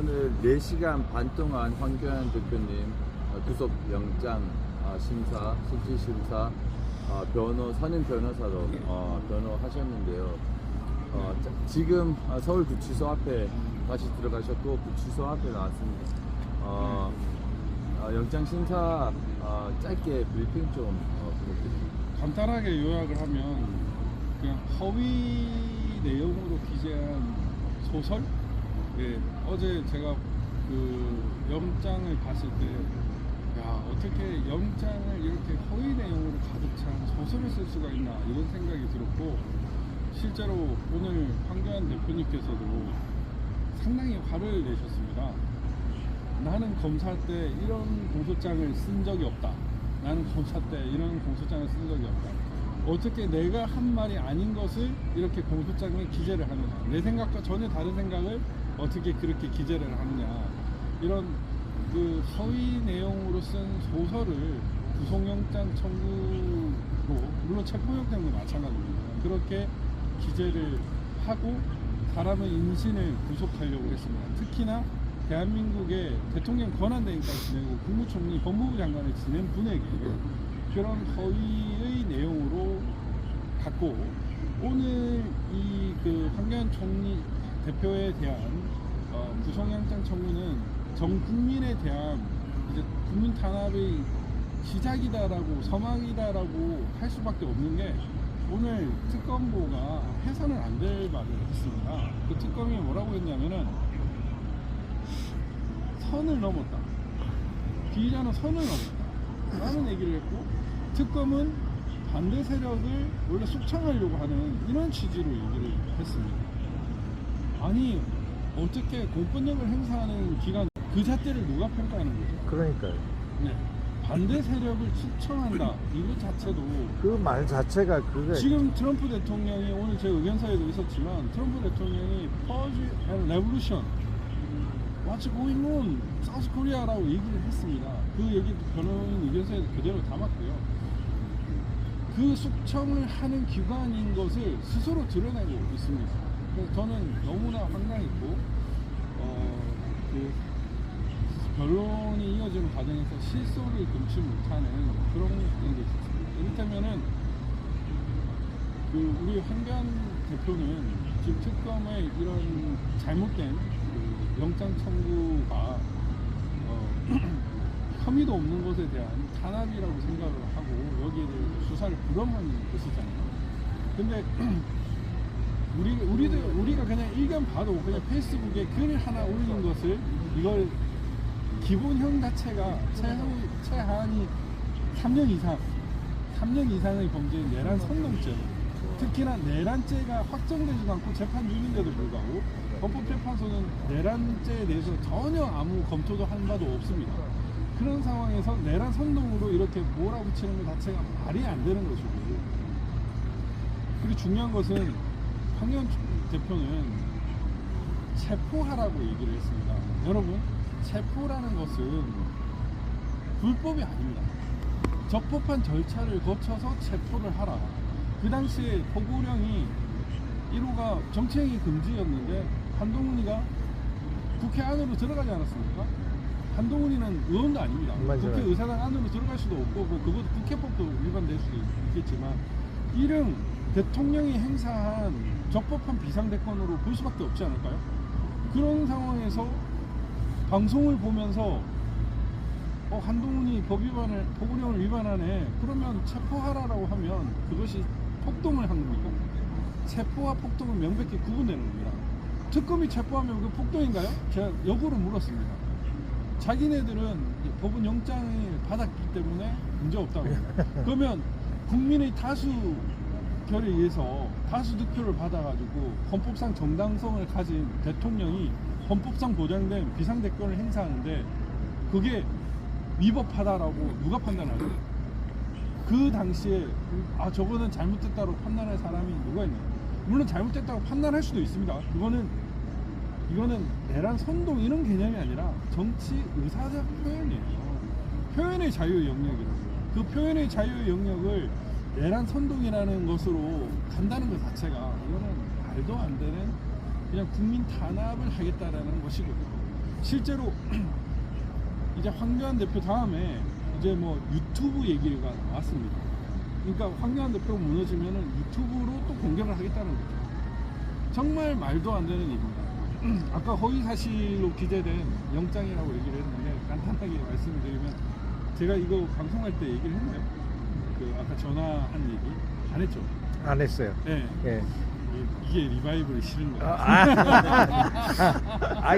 오늘 4시간 반 동안 황교안 대표님 구속 영장 심사, 실질심사, 선임 변호사로 변호하셨는데요. 지금 서울구치소 앞에 다시 들어가셨고 구치소 앞에 나왔습니다. 영장 심사 짧게 브리핑 좀 부탁드립니다. 간단하게 요약을 하면 그냥 허위 내용으로 기재한 소설? 예, 어제 제가 그 영장을 봤을 때 어떻게 영장을 이렇게 허위 내용으로 가득 찬 소설을 쓸 수가 있나 이런 생각이 들었고, 실제로 오늘 황교안 대표님께서도 상당히 화를 내셨습니다. 나는 검사 때 이런 공소장을 쓴 적이 없다. 나는 검사 때 이런 공소장을 쓴 적이 없다. 어떻게 내가 한 말이 아닌 것을 이렇게 공소장에 기재를 하느냐, 내 생각과 전혀 다른 생각을 어떻게 그렇게 기재를 하느냐, 이런 그 허위 내용으로 쓴 소설을 구속영장 청구로, 물론 체포영장도 마찬가지입니다. 그렇게 기재를 하고 사람의 인신을 구속하려고 했습니다. 특히나 대한민국의 대통령 권한대행까지 지내고 국무총리, 법무부 장관을 지낸 분에게 그런 허위의 내용으로 갖고, 오늘 이 그 황교안 총리 대표에 대한 구속영장 청구는 전 국민에 대한 이제 국민 탄압의 시작이다라고, 서막이다라고 할 수밖에 없는 게, 오늘 특검보가 해서는 안 될 말을 했습니다. 그 특검이 뭐라고 했냐면은 선을 넘었다. 피의자는 선을 넘었다 라는 얘기를 했고, 특검은 반대 세력을 원래 숙청하려고 하는 이런 취지로 얘기를 했습니다. 아니, 어떻게 공권력을 행사하는 기관 그 잣대를 누가 평가하는 거죠? 그러니까요. 네. 반대 세력을 숙청한다, 이거 자체도 그 말 자체가 그게 지금 트럼프 대통령이, 오늘 제 의견서에도 있었지만, 트럼프 대통령이 Purge and Revolution, What's going on, South Korea라고 얘기를 했습니다. 그 얘기도 변호인 의견서에 그대로 담았고요. 그 숙청을 하는 기관인 것을 스스로 드러내고 있습니다. 그래서 저는 너무나 황당했고, 그 변론이 이어지는 과정에서 실소를 금치 못하는 그런 게 있었습니다. 이를테면은 그 우리 황교안 대표는 지금 특검의 이런 잘못된 그 영장 청구가 혐의도 없는 것에 대한 탄압이라고 생각을 하고 여기에 대해서 수사를 불허하는 것이잖아요. 근데 우리가 그냥 일견 봐도 그냥 페이스북에 글 하나 올린 것을, 이걸 기본형 자체가 최하한이 3년 이상의 범죄인 내란 선동죄, 특히나 내란죄가 확정되지도 않고 재판 중인데도 불구하고 헌법재판소는 내란죄에 대해서 전혀 아무 검토도 한 바도 없습니다. 그런 상황에서 내란 선동으로 이렇게 몰아붙이는 것 자체가 말이 안 되는 것이고, 그리고 중요한 것은 황교안 대표는 체포하라고 얘기를 했습니다. 여러분, 체포라는 것은 불법이 아닙니다. 적법한 절차를 거쳐서 체포를 하라. 그 당시에 포고령이 1호가 정치행위 금지였는데 한동훈이가 국회 안으로 들어가지 않았습니까? 한동훈이는 의원도 아닙니다. 맞아요. 국회의사당 안으로 들어갈 수도 없고, 그것도 국회법도 위반될 수도 있겠지만, 이름 대통령이 행사한 적법한 비상대권으로 볼 수밖에 없지 않을까요? 그런 상황에서 방송을 보면서 한동훈이 포고령을 위반하네, 그러면 체포하라라고 하면 그것이 폭동을 한 겁니까? 체포와 폭동은 명백히 구분되는 겁니다. 특검이 체포하면 그 폭동인가요? 제가 역으로 물었습니다. 자기네들은 법원 영장을 받았기 때문에 문제없다고 합니다. 그러면 국민의 다수결에 의해서 다수 득표를 받아가지고 헌법상 정당성을 가진 대통령이 헌법상 보장된 비상대권을 행사하는데 그게 위법하다라고 누가 판단하죠? 그 당시에 저거는 잘못됐다고 판단할 사람이 누가 있나요? 물론 잘못됐다고 판단할 수도 있습니다. 이거는 내란 선동 이런 개념이 아니라 정치 의사적 표현이에요. 표현의 자유의 영역이라고요. 그 표현의 자유의 영역을 내란 선동이라는 것으로 간다는 것 자체가, 이거는 말도 안 되는 그냥 국민 탄압을 하겠다라는 것이거든요. 실제로 이제 황교안 대표 다음에 이제 뭐 유튜브 얘기가 나왔습니다. 그러니까 황교안 대표가 무너지면은 유튜브로 또 공격을 하겠다는 거죠. 정말 말도 안 되는 얘기입니다. 아까 허위사실로 기재된 영장이라고 얘기를 했는데 간단하게 말씀을 드리면 제가 이거 방송할 때 얘기를 했나요? 그 아까 전화한 얘기 안 했죠? 안 했어요. 네. 예. 이게 리바이벌이 싫은 거예요.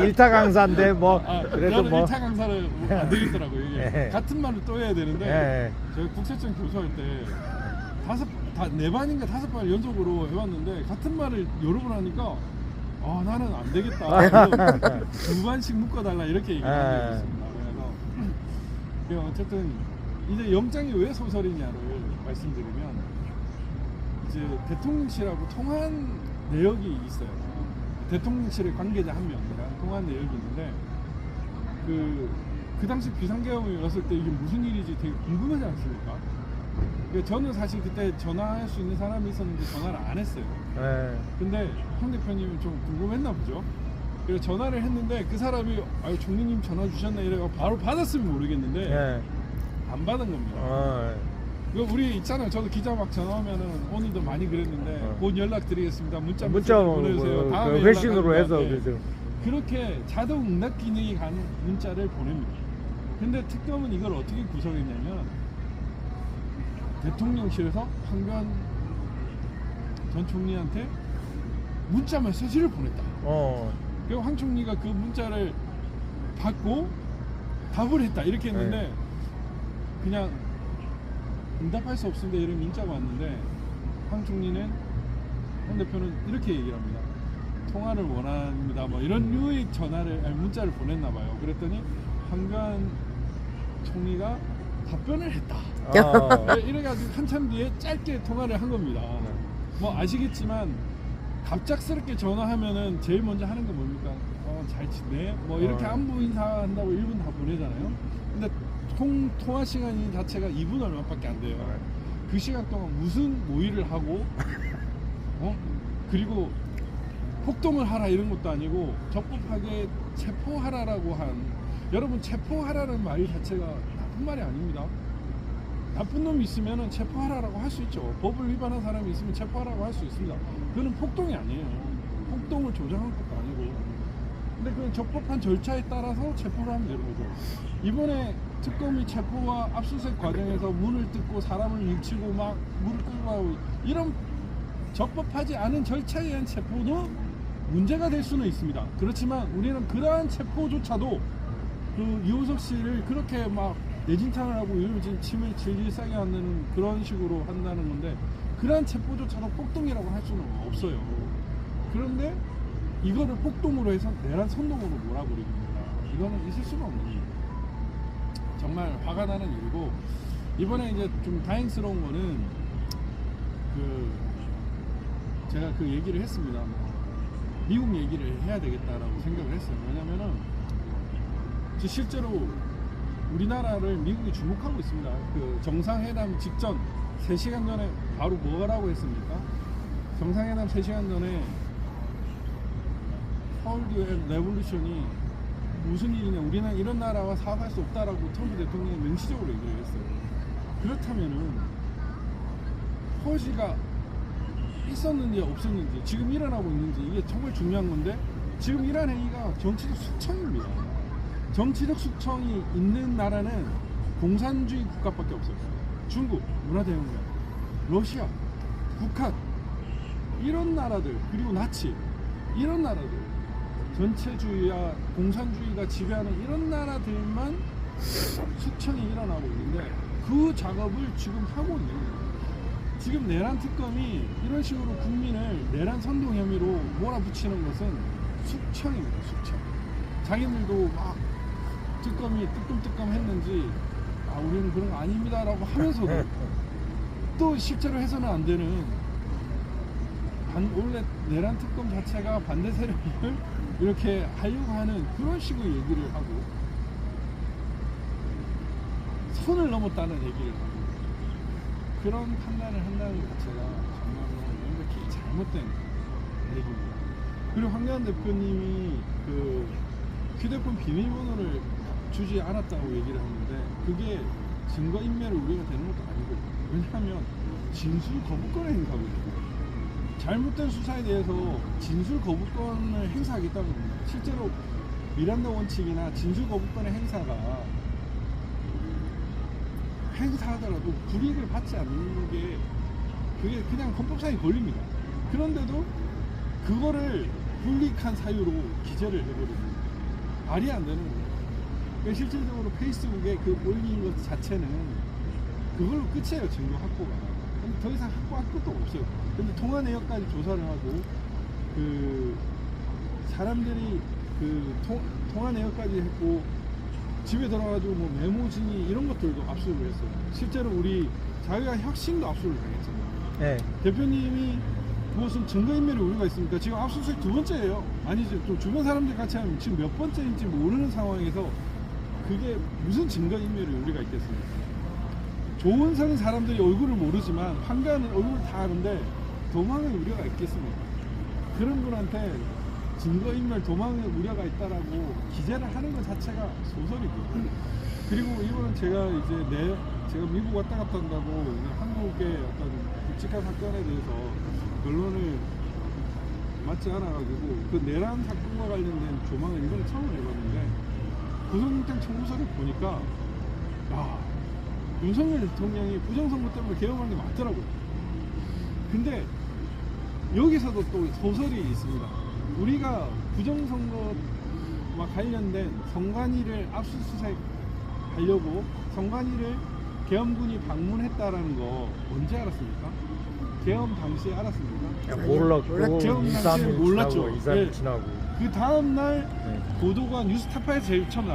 일타 강사인데 뭐 그래도 저는 뭐 1차 강사를 안 되겠더라고요. 이게 예. 같은 말을 또 해야 되는데 예. 제가 국세청 교수할 때 네 반인가 5번 연속으로 해왔는데 같은 말을 여러 번 하니까 나는 안 되겠다. 그래서 2반씩 묶어달라 이렇게 얘기를 한 적이 있습니다. 그래서 어쨌든 이제 영장이 왜 소설이냐를 말씀드리면 이제 대통령실하고 통한 내역이 있어요. 대통령실의 관계자 한 명이랑 통한 내역이 있는데 그 당시 비상계엄이 왔을 때 이게 무슨 일이지 되게 궁금하지 않습니까? 저는 사실 그때 전화할 수 있는 사람이 있었는데 전화를 안 했어요. 예. 근데 황 대표님은 좀 궁금했나 보죠. 그래서 전화를 했는데 그 사람이 총리님 전화 주셨나 이래가 바로 받았으면 모르겠는데 예. 안 받은 겁니다. 우리 있잖아요. 저도 기자 막 전화하면은 오늘도 많이 그랬는데 곧 연락드리겠습니다. 문자 보내주세요. 다음에 회신으로 해서 연락드립니다. 그래서 그렇게 자동 응답 기능이 가는 문자를 보냅니다. 근데 특검은 이걸 어떻게 구성했냐면 대통령실에서 황교안 전 총리한테 문자 메시지를 보냈다. 그리고 황 총리가 그 문자를 받고 답을 했다 이렇게 했는데 그냥 응답할 수 없습니다 이런 문자가 왔는데 황 총리는 황 대표는 이렇게 얘기를 합니다. 통화를 원합니다 뭐 이런 류의 문자를 보냈나 봐요. 그랬더니 황교안 총리가 답변을 했다. 이래가지고 한참 뒤에 짧게 통화를 한 겁니다. 뭐 아시겠지만 갑작스럽게 전화하면은 제일 먼저 하는 게 뭡니까? 잘 지내? 뭐 이렇게 안부 인사한다고 1분 다 보내잖아요. 근데 통화 시간이 자체가 2분 얼마밖에 안 돼요. 그 시간 동안 무슨 모의를 하고 그리고 폭동을 하라 이런 것도 아니고 적법하게 체포하라라고 여러분 체포하라는 말 자체가 나쁜 말이 아닙니다. 나쁜 놈이 있으면 체포하라고 할 수 있죠. 법을 위반한 사람이 있으면 체포하라고 할 수 있습니다. 그거는 폭동이 아니에요. 폭동을 조장한 것도 아니고. 근데 그건 적법한 절차에 따라서 체포를 하면 되는 거죠. 이번에 특검이 체포와 압수수색 과정에서 문을 뜯고 사람을 밀치고 막 물을 끌고 가고 이런 적법하지 않은 절차에 의한 체포도 문제가 될 수는 있습니다. 그렇지만 우리는 그러한 체포조차도 그 이호석 씨를 그렇게 막 내진탕을 하고 요즘 침을 질질 싸게 한다는 그런 식으로 한다는 건데 그러한 체포조차도 폭동이라고 할 수는 없어요. 그런데 이거를 폭동으로 해서 내란 선동으로 몰아버립니다. 이거는 있을 수가 없는 일이에요. 정말 화가 나는 일이고 이번에 이제 좀 다행스러운 거는 제가 그 얘기를 했습니다. 미국 얘기를 해야 되겠다라고 생각을 했어요. 왜냐면은 실제로 우리나라를 미국이 주목하고 있습니다. 그 정상회담 직전 3시간 전에 바로 뭐라고 했습니까? 정상회담 3시간 전에 서울드 레볼루션이 무슨 일이냐, 우리는 이런 나라와 사업할 수 없다라고 트럼프 대통령이 명시적으로 얘기를 했어요. 그렇다면은 허지가 있었는지 없었는지 지금 일어나고 있는지 이게 정말 중요한 건데 지금 이란 행위가 정치적 숙청입니다. 정치적 숙청이 있는 나라는 공산주의 국가밖에 없어요. 중국, 문화대혁명, 러시아, 북한 이런 나라들 그리고 나치 이런 나라들 전체주의와 공산주의가 지배하는 이런 나라들만 숙청이 일어나고 있는데 그 작업을 지금 하고 있는 거예요. 지금 내란 특검이 이런 식으로 국민을 내란 선동 혐의로 몰아붙이는 것은 숙청입니다. 숙청. 자기들도 막 특검이 뜨끔뜨끔 했는지 우리는 그런 거 아닙니다 라고 하면서도 또 실제로 해서는 안 되는 원래 내란 특검 자체가 반대 세력을 이렇게 하려고 하는 그런 식의 얘기를 하고 선을 넘었다는 얘기를 하고 그런 판단을 한다는 것 자체가 정말로 명백히 잘못된 얘기입니다. 그리고 황교안 대표님이 그 휴대폰 비밀번호를 주지 않았다고 얘기를 하는데 그게 증거인멸을 우리가 되는 것도 아니고 왜냐하면 진술 거부권의 행사거든요. 잘못된 수사에 대해서 진술 거부권을 행사하겠다고 합니다. 실제로 미란다 원칙이나 진술 거부권의 행사하더라도 불이익을 받지 않는 게 그게 그냥 헌법상의 권리입니다. 그런데도 그거를 불이익한 사유로 기재를 해버리는 말이 안 되는 거예요. 그러니까 실질적으로 페이스북에 그 올린 것 자체는 그걸로 끝이에요. 증거 확보가. 근데 더 이상 확보할 것도 없어요. 근데 통화 내역까지 조사를 하고 그 사람들이 그 통화 내역까지 했고 집에 들어가지고 뭐 메모지니 이런 것들도 압수를 했어요. 실제로 우리 자유와 혁신도 압수를 당했잖아요. 네. 대표님이 무슨 증거인멸이 우리가 있습니까? 지금 압수수색 두 번째예요. 아니죠. 또 주변 사람들 같이 하면 지금 몇 번째인지 모르는 상황에서 그게 무슨 증거인멸이 우리가 있겠습니까? 좋은 사는 사람들이 얼굴을 모르지만 황가는 얼굴을 다 아는데 도망을 우려가 있겠습니까? 그런 분한테 증거인멸 도망의 우려가 있다라고 기재를 하는 것 자체가 소설이고요. 그리고 이거는 제가 미국 왔다 갔다 한다고 한국의 어떤 굵직한 사건에 대해서 결론을 맞지 않아가지고 그 내란 사건과 관련된 조망을 이번에 처음 해봤는데 구속영장 청구서를 보니까 야 윤석열 대통령이 부정선거 때문에 개엄한 게 맞더라고요. 근데 여기서도 또 소설이 있습니다. 우리가 부정선거와 관련된 성관이를 압수수색 하려고 성관이를 계엄군이 방문했다라는 거 언제 알았습니까? 계엄 당시에 알았습니까? 몰랐고 계엄 2, 당시에 3일 몰랐죠. 지나고 2, 3일 예. 지나고 그 다음날 네. 보도가 뉴스타파에서 제일 처음